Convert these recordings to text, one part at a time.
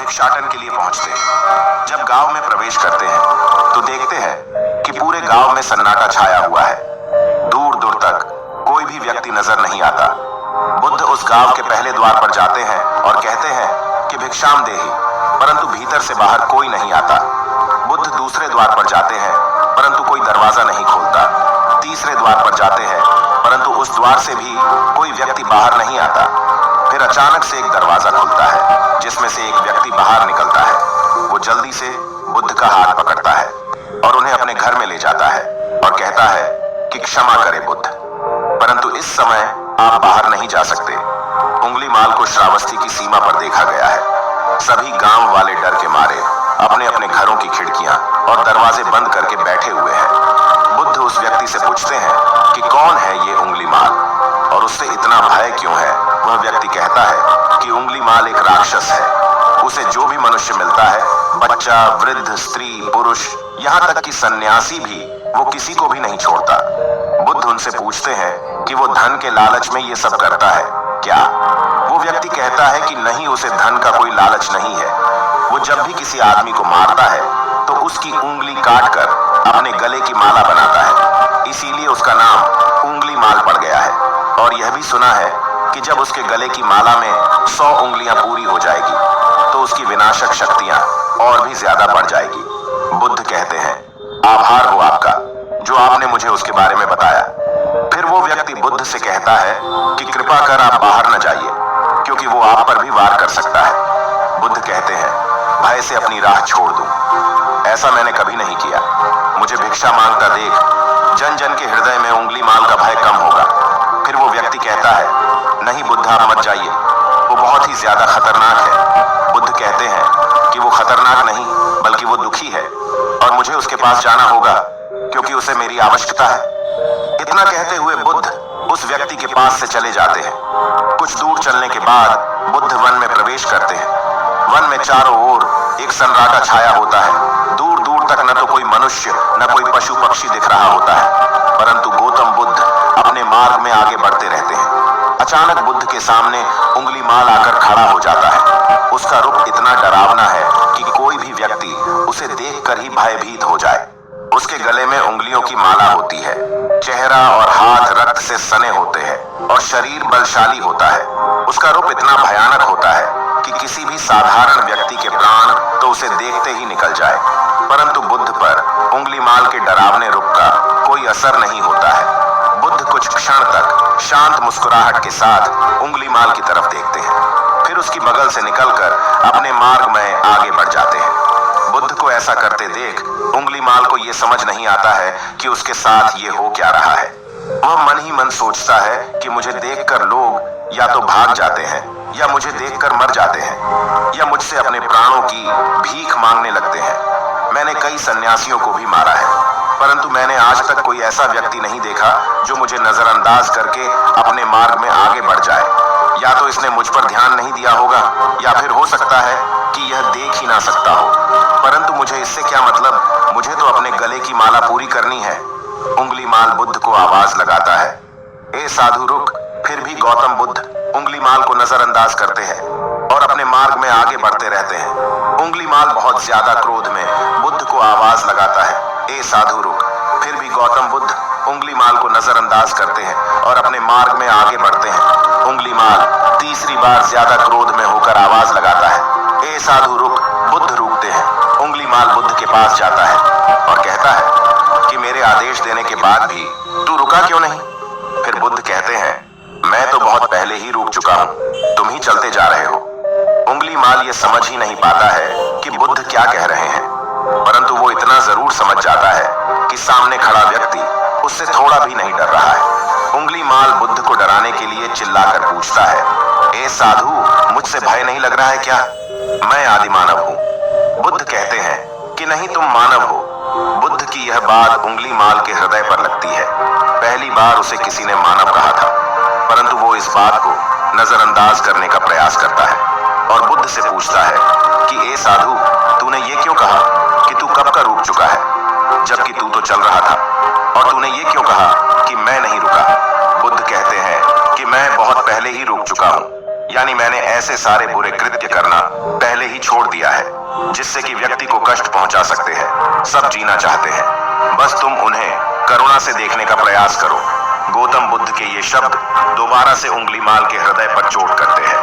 भिक्षाटन के लिए पहुंचते हैं। जब गांव में प्रवेश करते हैं तो देखते हैं कि पूरे गांव में सन्नाटा छाया हुआ है। दूर दूर तक कोई भी व्यक्ति नजर नहीं आता। बुद्ध उस गांव के पहले द्वार पर जाते हैं और कहते हैं कि भिक्षाम देहि, परंतु भीतर से बाहर कोई नहीं आता। बुद्ध दूसरे द्वार पर जाते हैं परंतु कोई दरवाजा नहीं खोलता। तीसरे द्वार पर जाते हैं परंतु उस द्वार से भी कोई व्यक्ति बाहर नहीं आता। फिर अचानक से एक दरवाजा खुलता है जिसमें से एक व्यक्ति बाहर निकलता है। वो जल्दी से बुद्ध का हाथ पकड़ता है और उन्हें अपने घर में ले जाता है और कहता है कि क्षमा करें बुद्ध, परंतु इस समय आप बाहर नहीं जा सकते। उंगलीमाल को श्रावस्ती की सीमा पर देखा गया है। सभी गांव वाले डर के मारे अपने अपने घरों की खिड़कियां और दरवाजे बंद करके बैठे हुए हैं। बुद्ध उस व्यक्ति से पूछते हैं कि कौन है ये उंगलीमाल और उससे इतना भय क्यों है। वह व्यक्ति कहता है कि उंगलीमाल एक राक्षस है। उसे जो भी मनुष्य मिलता है, बच्चा, वृद्ध, स्त्री, पुरुष, यहाँ तक कि सन्यासी भी, वो किसी को भी नहीं छोड़ता। बुद्ध उनसे पूछते हैं कि वो धन के लालच में ये सब करता है क्या। वो व्यक्ति कहता है कि नहीं, उसे धन का कोई लालच नहीं है। वो जब भी किसी आदमी को मारता है तो उसकी उंगली काटकर अपने गले की माला बनाता है, इसीलिए उसका नाम उंगलीमाल पड़ गया है। और यह भी सुना है कि जब उसके गले की माला में 100 उंगलियां पूरी हो जाएगी तो उसकी विनाशक शक्तियां और भी ज्यादा बढ़ जाएगी। बुद्ध कहते हैं, आभार हो आपका जो आपने मुझे उसके बारे में बताया। फिर वो व्यक्ति बुद्ध से कहता है कि कृपा कर आप बाहर न जाइए, क्योंकि वो आप पर भी वार कर सकता है। बुद्ध कहते हैं, भय से अपनी राह छोड़ दूं, ऐसा मैंने कभी नहीं किया। मुझे भिक्षा मांगता देख जन जन के हृदय में उंगलीमाल का भय कम होगा। फिर वो व्यक्ति कहता है, नहीं बुद्ध, आप मत जाइए, वो बहुत ही ज्यादा खतरनाक है। बुद्ध कहते हैं कि वो खतरनाक नहीं बल्कि वो दुखी है और मुझे उसके पास जाना होगा क्योंकि उसे मेरी आवश्यकता है। इतना कहते हुए बुद्ध उस व्यक्ति के पास से चले जाते हैं। कुछ दूर चलने के बाद बुद्ध वन में प्रवेश करते हैं। वन में चारों ओर एक सन्नाटा छाया होता है। दूर दूर तक न तो कोई मनुष्य न कोई पशु पक्षी दिख रहा होता है, परंतु गौतम बुद्ध अपने मार्ग में आगे बढ़ते रहते हैं। अचानक बुद्ध के सामने उंगलीमाल आकर खड़ा हो जाता है। उसका रूप इतना डरावना है कि कोई भी व्यक्ति उसे देखकर ही भयभीत हो जाए। उसके गले में उंगलियों की माला होती है। चेहरा और हाथ रक्त से सने होते हैं और शरीर बलशाली होता है। उसका रूप इतना भयानक होता है कि किसी भी साधारण व्यक्ति के प्राण तो उसे देखते ही निकल जाए, परंतु बुद्ध पर उंगलीमाल के डरावने रूप का कोई असर नहीं होता है। बुद्ध कुछ क्षण तक शांत मुस्कुराहट के साथ उंगलीमाल की तरफ देखते हैं, फिर उसकी बगल से निकलकर अपने मार्ग में आगे बढ़ जाते हैं। बुद्ध को ऐसा करते देख उंगलीमाल को यह समझ नहीं आता है कि उसके साथ ये हो क्या रहा है। वह मन ही मन सोचता है कि मुझे देखकर लोग या तो भाग जाते हैं या मुझे देखकर मर जाते हैं या मुझसे अपने प्राणों की भीख मांगने लगते हैं। मैंने कई सन्यासियों को भी मारा है, परंतु मैंने आज तक कोई ऐसा व्यक्ति नहीं देखा जो मुझे नजरअंदाज करके अपने मार्ग में आगे बढ़ जाए। या तो इसने मुझ पर ध्यान नहीं दिया होगा या फिर हो सकता है कि यह देख ही ना सकता हो, परंतु मुझे इससे क्या मतलब, मुझे तो अपने गले की माला पूरी करनी है। उंगलीमाल बुद्ध को आवाज लगाता है, ए साधु रुक। फिर भी गौतम बुद्ध उंगलीमाल को नजरअंदाज करते हैं और अपने मार्ग में आगे बढ़ते रहते हैं। उंगलीमाल बहुत ज्यादा क्रोध में बुद्ध को आवाज लगाता है, ए साधु रुक। फिर भी गौतम बुद्ध उंगलीमाल को नजरअंदाज करते हैं और अपने मार्ग में आगे बढ़ते हैं। उंगलीमाल तीसरी बार ज्यादा क्रोध में होकर आवाज लगाता है, ए साधु रुक। बुद्ध रुकते हैं। उंगलीमाल बुद्ध के पास जाता है और कहता है कि मेरे आदेश देने के बाद भी तू रुका क्यों नहीं। फिर बुद्ध कहते हैं, मैं तो बहुत पहले ही रुक चुका हूं, तुम ही चलते जा रहे हो। उंगलीमाल ये समझ ही नहीं पाता है कि बुद्ध क्या कह रहे हैं, परंतु वो इतना जरूर समझ जाता है कि सामने खड़ा व्यक्ति उससे थोड़ा भी नहीं डर रहा है। उंगलीमाल बुद्ध को डराने के लिए चिल्लाकर पूछता है, ए साधु, मुझसे भय नहीं लग रहा है क्या? मैं आदि मानव हूँ। बुद्ध कहते हैं कि नहीं, तुम मानव हो। बुद्ध की यह बात उंगलीमाल के हृदय पर लगती है। पहली बार उसे किसी ने मानव कहा था, परंतु वो इस बात को नजरअंदाज करने का प्रयास करता है और बुद्ध से पूछता है कि ए साधु, तूने ये क्यों कहा कि तू कब का रुक चुका है, जबकि तू तो चल रहा था, और तूने ये क्यों कहा कि मैं नहीं रुका? बुद्ध कहते हैं कि मैं बहुत पहले ही रुक चुका हूँ, यानी मैंने ऐसे सारे बुरे कृत्य करना पहले ही छोड़ दिया है जिससे कि व्यक्ति को कष्ट पहुंचा सकते हैं। सब जीना चाहते हैं, बस तुम उन्हें करुणा से देखने का प्रयास करो। गौतम बुद्ध के ये शब्द दोबारा से उंगलीमाल के हृदय पर चोट करते हैं,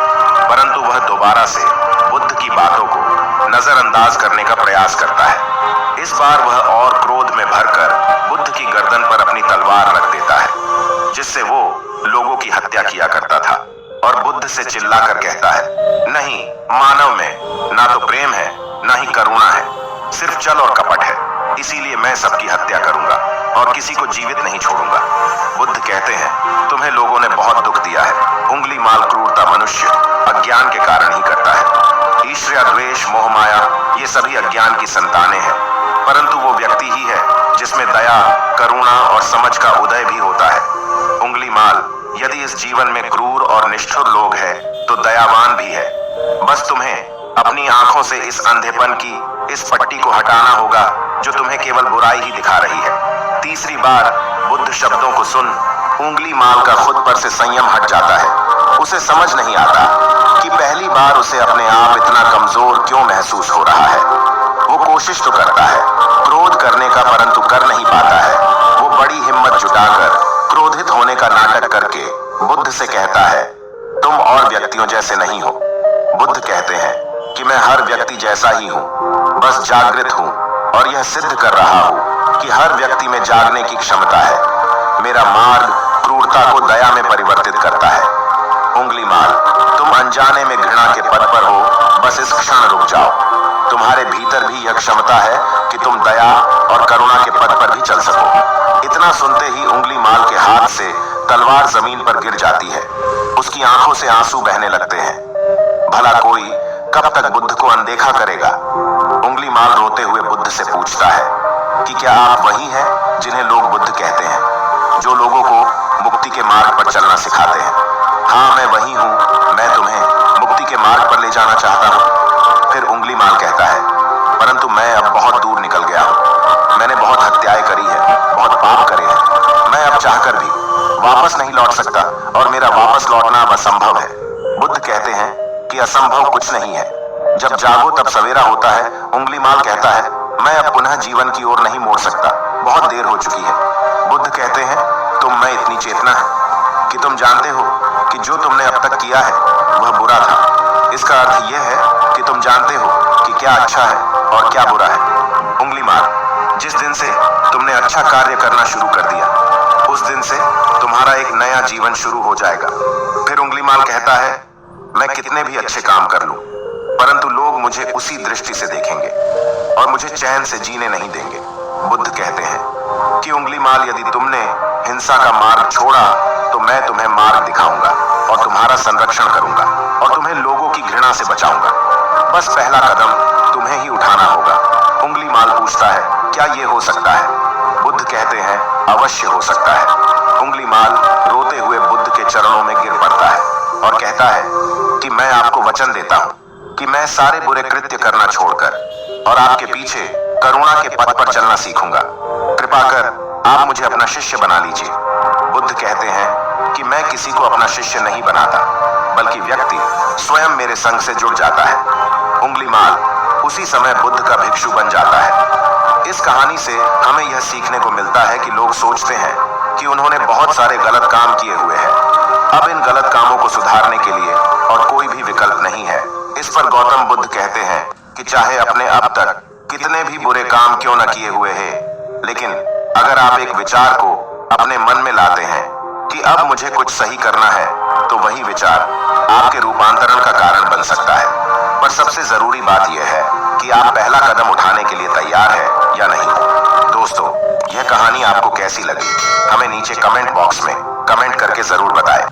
परंतु वह दोबारा से बुद्ध की बातों को नजरअंदाज करने का प्रयास करता है। इस बार वह और क्रोध में भरकर बुद्ध की गर्दन पर अपनी तलवार रख देता है, जिससे वो लोगों की हत्या किया करता था, और बुद्ध से चिल्लाकर कहता है, नहीं, मानव में ना तो प्रेम है ना ही करुणा है, सिर्फ छल और कपट है। इसीलिए मैं सबकी हत्या करूंगा और किसी को जीवित नहीं छोड़ूंगा। बुद्ध कहते हैं, तुम्हें लोगों ने बहुत दुख दिया है। उंगलीमाल क्रूरता मनुष्य अज्ञान के कारण ही करता है। ईर्ष्या, द्वेष, मोह, माया ये सभी अज्ञान की संतानें हैं, परंतु वो व्यक्ति ही है जिसमें दया, करुणा और समझ का उदय भी होता है। उंगलीमाल, यदि इस जीवन में क्रूर और निष्ठुर लोग हैं तो दयावान भी है। बस तुम्हें अपनी आंखों से इस अंधेपन की इस पट्टी को हटाना होगा जो तुम्हें केवल बुराई ही दिखा रही है। तीसरी बार बुद्ध शब्दों को सुन उंगलीमाल का खुद पर से संयम हट जाता है। उसे समझ नहीं आता कि पहली बार उसे अपने आप इतना कमजोर क्यों महसूस हो रहा है। वो कोशिश तो करता है क्रोध करने का, परंतु कर नहीं पाता है। वो बड़ी हिम्मत जुटाकर क्रोधित होने का नाटक करके बुद्ध से कहता है, तुम और व्यक्तियों जैसे नहीं हो। बुद्ध कहते हैं कि मैं हर व्यक्ति जैसा ही हूँ, बस जागृत हूँ और यह सिद्ध कर रहा हूँ कि हर व्यक्ति में जागने की क्षमता है। मेरा मार्ग क्रूरता को दया में परिवर्तित करता है। उंगलीमाल, तुम अनजाने में घृणा के पद पर हो, बस इस क्षण रुक जाओ। तुम्हारे भीतर भी यह क्षमता है कि तुम दया और करुणा के पद पर भी चल सको। इतना सुनते ही उंगलीमाल के हाथ से तलवार जमीन पर गिर जाती है। उसकी आंखों से आंसू बहने लगते हैं। भला कोई कब तक बुद्ध को अनदेखा करेगा? उंगलीमाल रोते हुए बुद्ध से पूछता है कि क्या आप वही हैं जिन्हें लोग बुद्ध कहते हैं, जो लोगों को मुक्ति के मार्ग पर चलना सिखाते हैं? हाँ, मैं वही हूँ। मैं तुम्हें मुक्ति के मार्ग पर ले जाना चाहता हूँ। फिर उंगलीमाल कहता है, परंतु मैं अब बहुत दूर निकल गया हूँ। मैंने बहुत हत्याएं करी है, बहुत पाप करे हैं। मैं अब चाहकर भी वापस नहीं लौट सकता और मेरा वापस लौटना अब असंभव है। बुद्ध कहते हैं कि असंभव कुछ नहीं है, जब जागो तब सवेरा होता है। उंगलीमाल कहता है, मैं अब पुनः जीवन की ओर नहीं मोड़ सकता, बहुत देर हो चुकी है। बुद्ध कहते हैं, तुम में इतनी चेतना है कि तुम जानते हो कि जो तुमने अब तक किया है वह बुरा था। इसका अर्थ यह है कि तुम जानते हो कि क्या अच्छा है और क्या बुरा है। उंगलीमाल, जिस दिन से तुमने अच्छा कार्य करना शुरू कर दिया, उस दिन से तुम्हारा एक नया जीवन शुरू हो जाएगा। फिर उंगलीमाल कहता है, मैं कितने भी अच्छे काम कर लूं, परंतु लोग मुझे उसी दृष्टि से देखेंगे और मुझे चैन से जीने नहीं देंगे। बुद्ध कहते हैं कि उंगलीमाल, यदि तुमने हिंसा का मार्ग छोड़ा तो मैं तुम्हें मार्ग दिखाऊंगा और तुम्हारा संरक्षण करूंगा और तुम्हें लोगों की घृणा से बचाऊंगा। बस पहला कदम तुम्हें ही उठाना होगा। उंगलीमाल पूछता है, क्या ये हो सकता है? बुद्ध कहते हैं, अवश्य हो सकता है। उंगलीमाल रोते हुए बुद्ध के चरणों में गिर पड़ता है और कहता है कि मैं आपको वचन देता हूं कि मैं सारे बुरे कृत्य करना छोड़कर और आपके पीछे करुणा के पथ पर चलना सीखूंगा। कृपा कर आप मुझे अपना शिष्य बना लीजिए। बुद्ध कहते हैं कि मैं किसी को अपना शिष्य नहीं बनाता, बल्कि व्यक्ति स्वयं मेरे संग से जुड़ जाता है। उंगलीमाल उसी समय बुद्ध का भिक्षु बन जाता है। इस कहानी से हमें यह सीखने को मिलता है कि लोग सोचते हैं कि उन्होंने बहुत सारे गलत काम किए हुए हैं, अब इन गलत कामों को सुधारने के लिए और कोई भी विकल्प नहीं है। इस पर गौतम बुद्ध कहते हैं कि चाहे अपने अब तक कितने भी बुरे काम क्यों न किए हुए हैं, लेकिन अगर आप एक विचार को अपने मन में लाते हैं कि अब मुझे कुछ सही करना है, तो वही विचार आपके रूपांतरण का कारण बन सकता है। पर सबसे जरूरी बात यह है कि आप पहला कदम उठाने के लिए तैयार है या नहीं। दोस्तों, यह कहानी आपको कैसी लगी? हमें नीचे कमेंट बॉक्स में कमेंट करके जरूर बताएं।